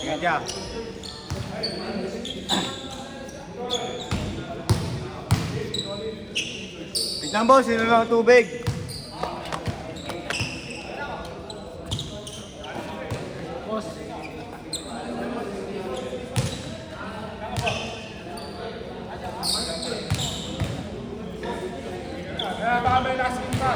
Kaya. Tignan boss, sino lang ang tubig? Boss. Kaya baka may last game pa.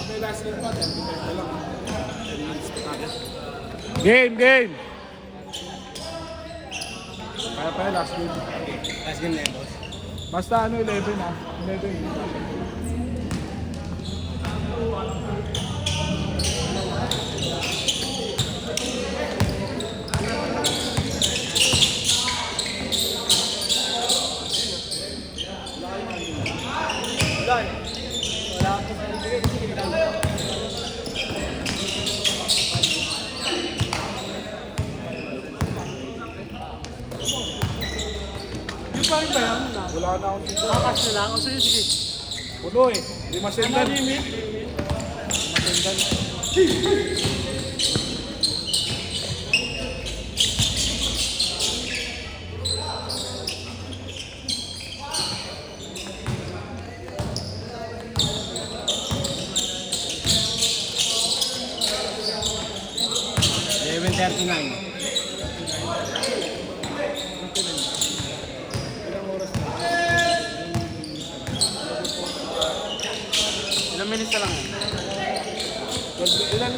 May last game pa. Game, game! Kaya pa last game. Last game na yan boss. Basta ano, 11 ha. 11. Wala ako sa ibigay. Yung pa rin ba yan? Wala na akong dito. Kakas na lang. O sige, sige. Puno eh. Di masendan. Masendan. Ilang minutes na lang.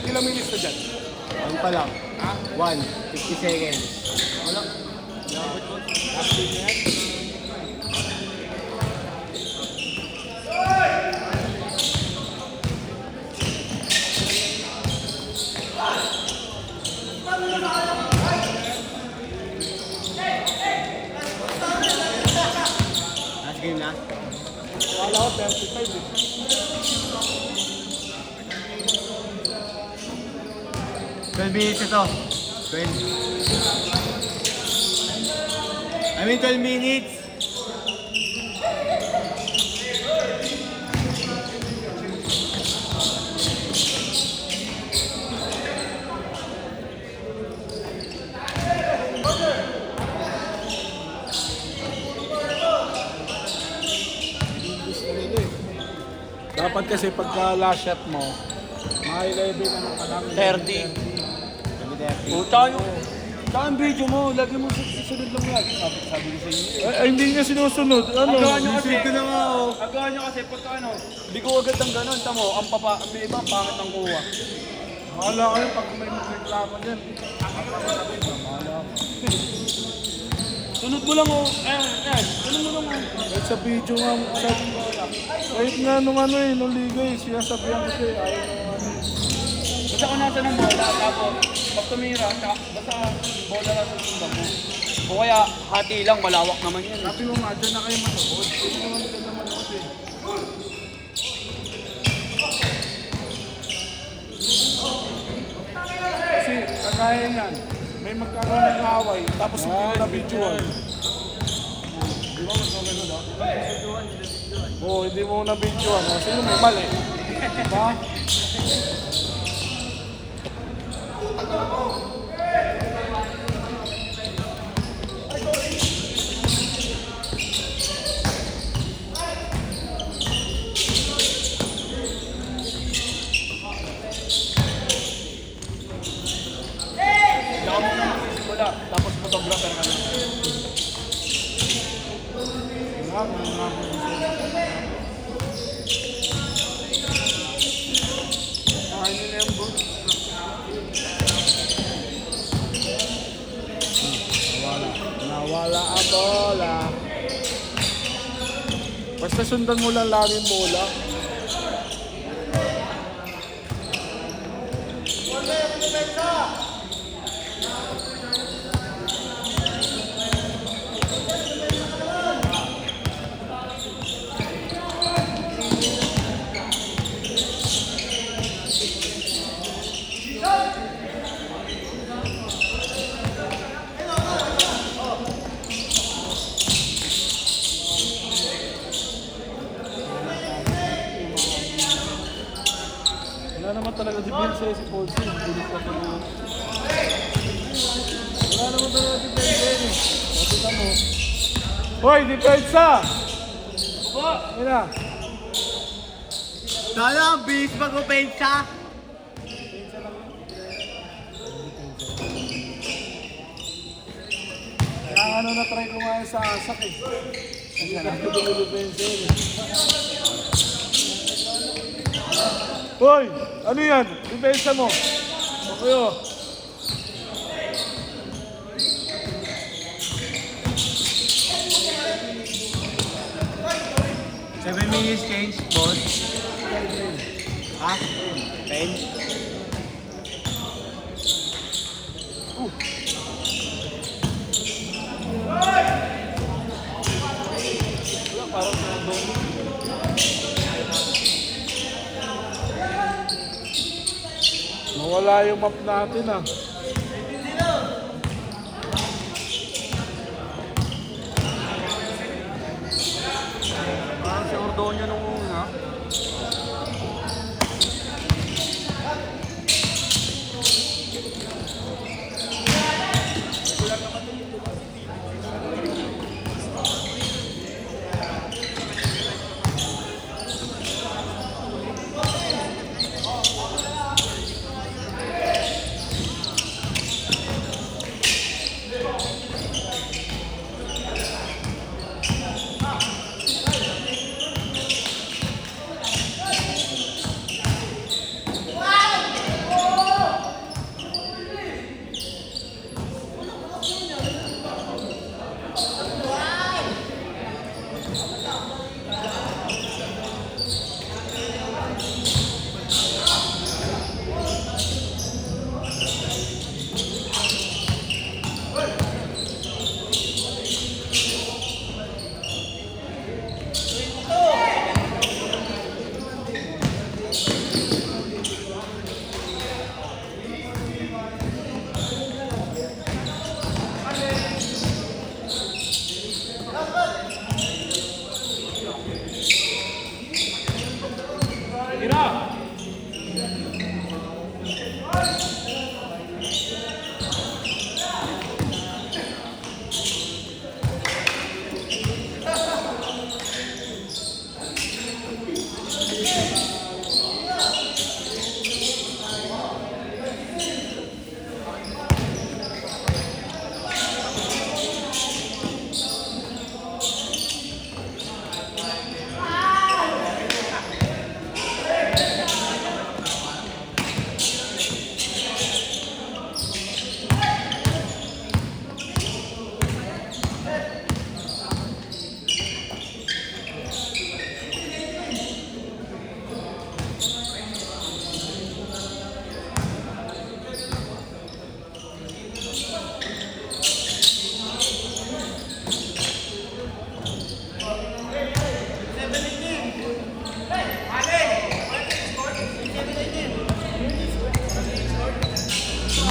Ilang minutes na dyan? Ano pa lang? Ha? 50 seconds. Wala. Last game na yan. Last game na. Wala ko 35 eh. Minutes ito. 12. I mean 12 minutes. Dapat kasi pagka last shot mo, mga 11 ano pa lang. 30. O tayo. Saka ang video mo, lagi mo susunod lang yan. Sabi ko sa inyo. Hindi niya sinusunod. Ano? Agawa nyo kasi. Isip ko na nga oh. Agawa nyo kasi pagka ano, hindi ko agad ang ganun. Tamo, ang may iba, pangit ang kuha. Mahala kayo pag may magreklamo dyan. Mahala ako. Sunod mo lang oh. Sunod mo lang oh. Kahit sa video nga, kahit nga nung ano eh, nung liga eh, sinasabihan ko siya eh, ayaw nung ano. Basta kung nasa ng bola, tapos pag tumira, basta bola lang susundan mo. O kaya hati lang, malawak naman yan. Sabi mo nga, dyan na kayo manood. Hindi naman dyan na manood eh. Kasi kagaya yan, may magkaroon ng away, tapos hindi mo na-videoan. Di ba mas okay na Oo, hindi mo na-videoan. Sino may mali? Diba? Saka mo na magsisimula, tapos photographer ka na. Ano na yung boot? Nawala ang bola. Basta sundan mo lang lagi yung bola. naman talaga depensa si Paulson. Bilis na pa naman. Wala naman talaga depensa yun eh. Nakita mo. Hoy, depensa! Opo! Ayun na. Sana ang bilis mag-opensa. Kaya ano na try ko nga sa asak eh. Hindi ka na depensa yun eh. Hoy! Ano yan? Depensa mo. Okay oh. Seven minutes change, boss. Ha? 10? Parang sa doon. Nawala yung map natin ah. Parang si Ordonio nung una.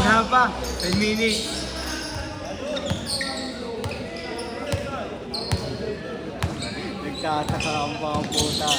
Wala pa. 10 minutes. Nagtataka ang mga puta.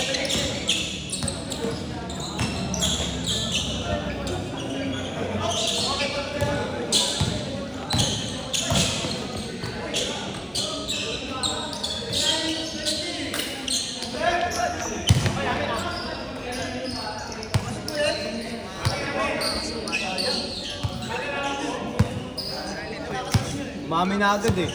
Mami na agad eh.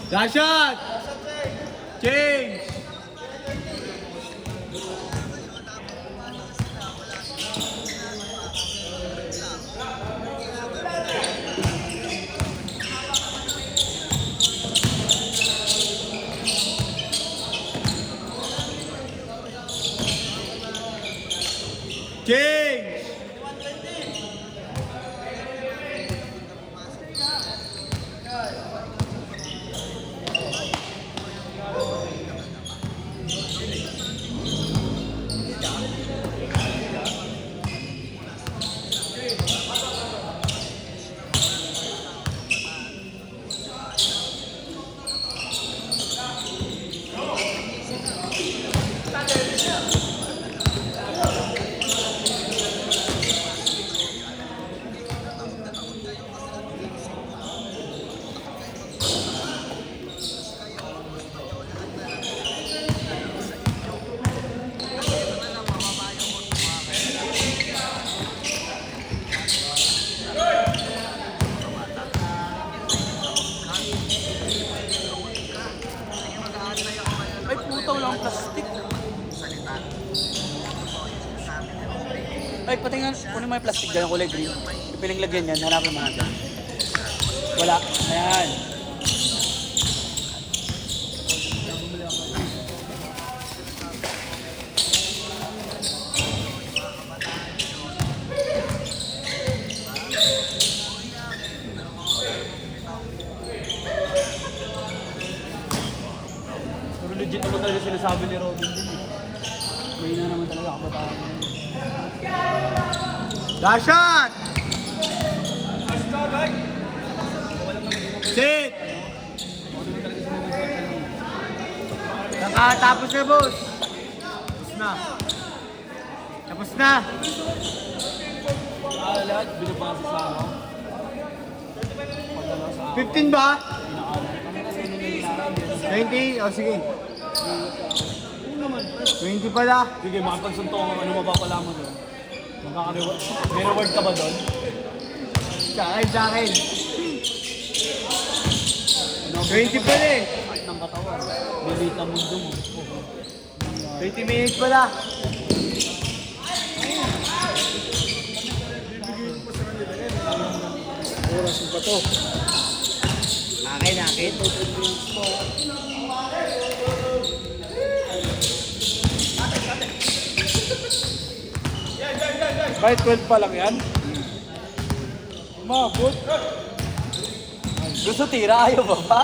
Last shot! Change! Change! mo yung plastic dyan, yung kulay green. Yung pinaglagyan yan, hanapin mo natin. Wala. Ayan. Pero legit naman talaga sinasabi ni Robin din. May na naman talaga kabataan. Dashat! Sit! Nakatapos na, boss. Tapos na. Tapos na. Lahat binabasa sa ano. 15 ba? 20? O sige. 20 pala. Sige, makapagsunto ko ano mapapala mo doon. Magkaka-reward. May reward ka ba doon? Sa akin. 20 pala eh. Kahit ng katawan. Delete ang mundo mo. 20 minutes pala. Oras yung pa to. Akin. Kahit 12 pa lang yan. Umabot. Gusto tira, ayaw ba ba?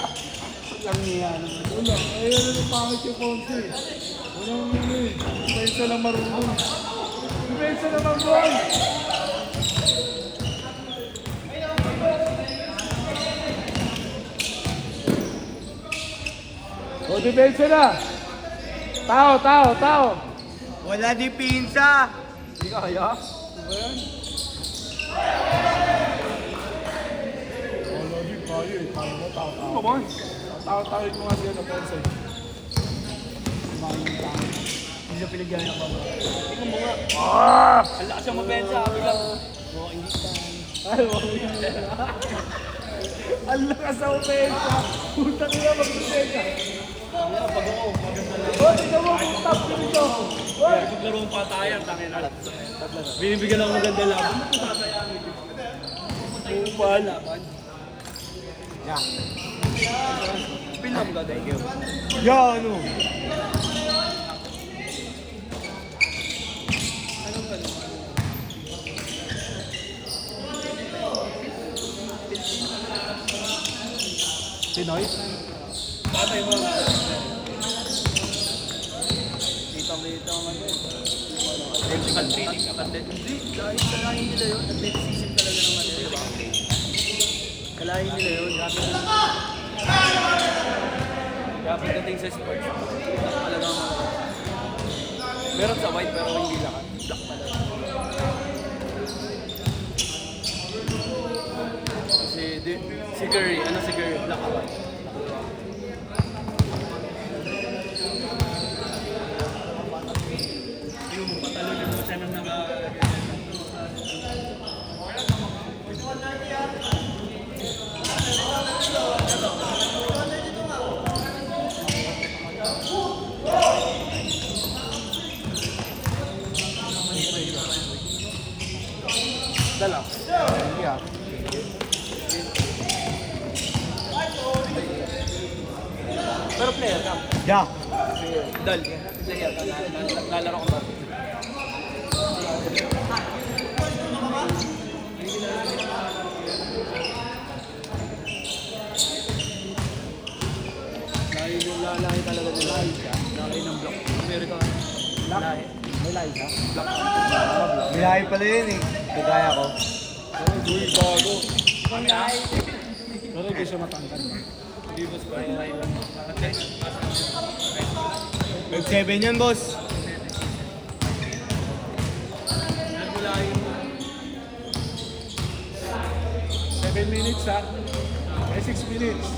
Lang niya. Wala. Ay, ano yung pangit yung konti. Walang ano eh. Depensa lang marunong. Depensa naman, boy! O, depensa na! Tao! Wala di pinsa. Hindi kaya. Ano ba yan? Wala di kaya eh. Kaya mo tao. Ano ba? Tao-tawin mo nga siya na depensa eh. Hindi na pinagyan ng baba. Tingnan mo nga. Ah! Ang lakas yung mabensa. Bilang. Walking distance. Ay, ang lakas sa opensa. Puta nila mag-opensa. Kaya pag ako, maganda lang. O, tignan mo kung top ko nito. Oy! Paglaro ang patayan, tangin na. Binibigyan ako maganda laban. Ano kung sasayamin? Pumpa laban. Yeah. Pinam ka, thank you. Yo, ano? Pinoy? Patay mo. Kita mo ano. Physical training ka ba? Hindi. Dahil kalahin nila yun. Athleticism talaga naman yun. Diba? Kalahin nila yun. Kaya pagdating sa sports, talaga meron sa white pero hindi lakas. Black talaga. Si Curry, ano si Curry? Black ka white. Yung patalon mo siya ng dala. Yeah. Pero player ka. Yeah. Dal. Player ka. Lalaro ko ba? Lahi talaga ng lahi siya. Lahi ng block. Amerika. Lahi. May lahi siya. Block. Biyahe pala yun eh. Kagaya ko. Uy, bago. Pero hindi siya matangkad. Hindi ba sa lahi lang? Mag 7 yan, boss. Nagmulahi mo. 7 minutes ha. May 6 minutes.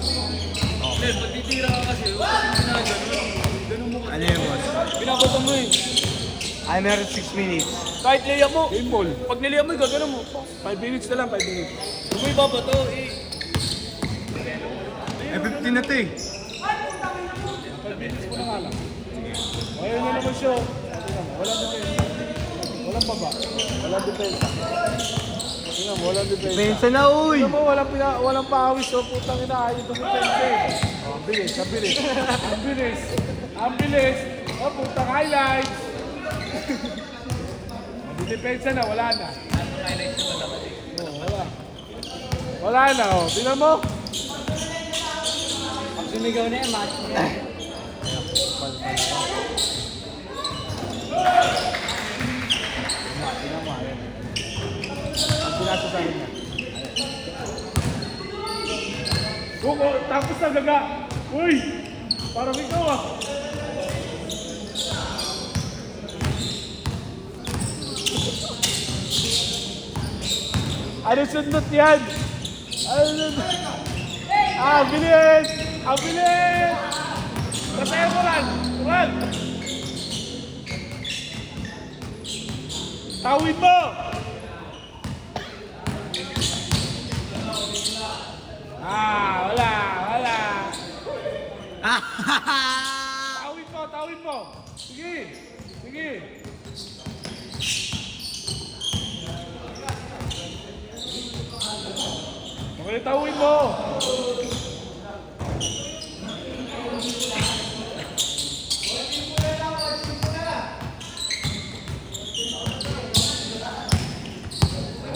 Len, pag titira ka kasi, huwag ka ginaganon. Ganun mo ka. Ano yun, boss? Binabata mo eh. Ay, meron 6 minutes. Kahit layup mo. Game ball. Pag niliyap mo, gagano mo. 5 minutes na lang, 5 minutes. Kung may babato, eh. Eh, 15 na to eh. 5 minutes mo na nga lang. Ayun na naman siya. Wala na kayo. Wala Walang baba. Walang depensa. Tingnan mo, walang depensa. Pensa na, uy! Tingnan mo, walang pawis. So, putang ina, ayaw dumipensa eh. Oh, ang bilis, ang bilis. Ang bilis. Ang bilis. Oh, putang highlights. Depensa na, wala na. Oh, wala. Wala na, oh. Tingnan mo. Pag sumigaw na yan, match mo yan. Tingnan mo, ayan. Ang pinasa sa akin. Buko, tapos na gaga. Uy! Parang ikaw ah. Ano sundot yan? Ano sundot? Ah, bilis! Ang bilis! Batayan mo lang! Run! Tawid mo! Ah, wala! Wala! Tawid mo! Sige! Sige! Okay, tawid mo!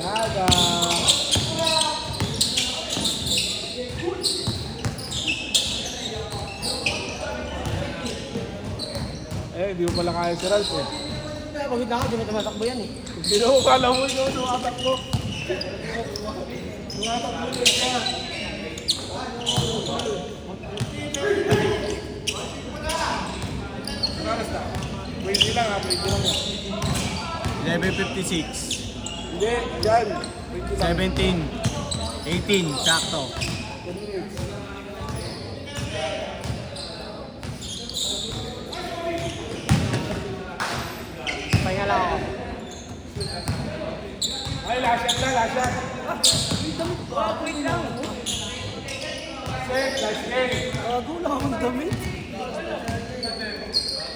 Yaga! Hindi mo pala kaya si Ralph eh. Pagod na ako, di mo tumatakbo yan eh. Hindi na mo kala mo ikaw tumatak mo. Tumatak mo din siya. Ano na? 20 lang ha, 20 lang ha. 11:56. Hindi, dyan. 20 lang. 17. 18, sakto. 10 minutes. Pahinga lang ako. Ay, last shot. Wait lang. Last game. Gago lang akong damit.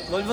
Golvan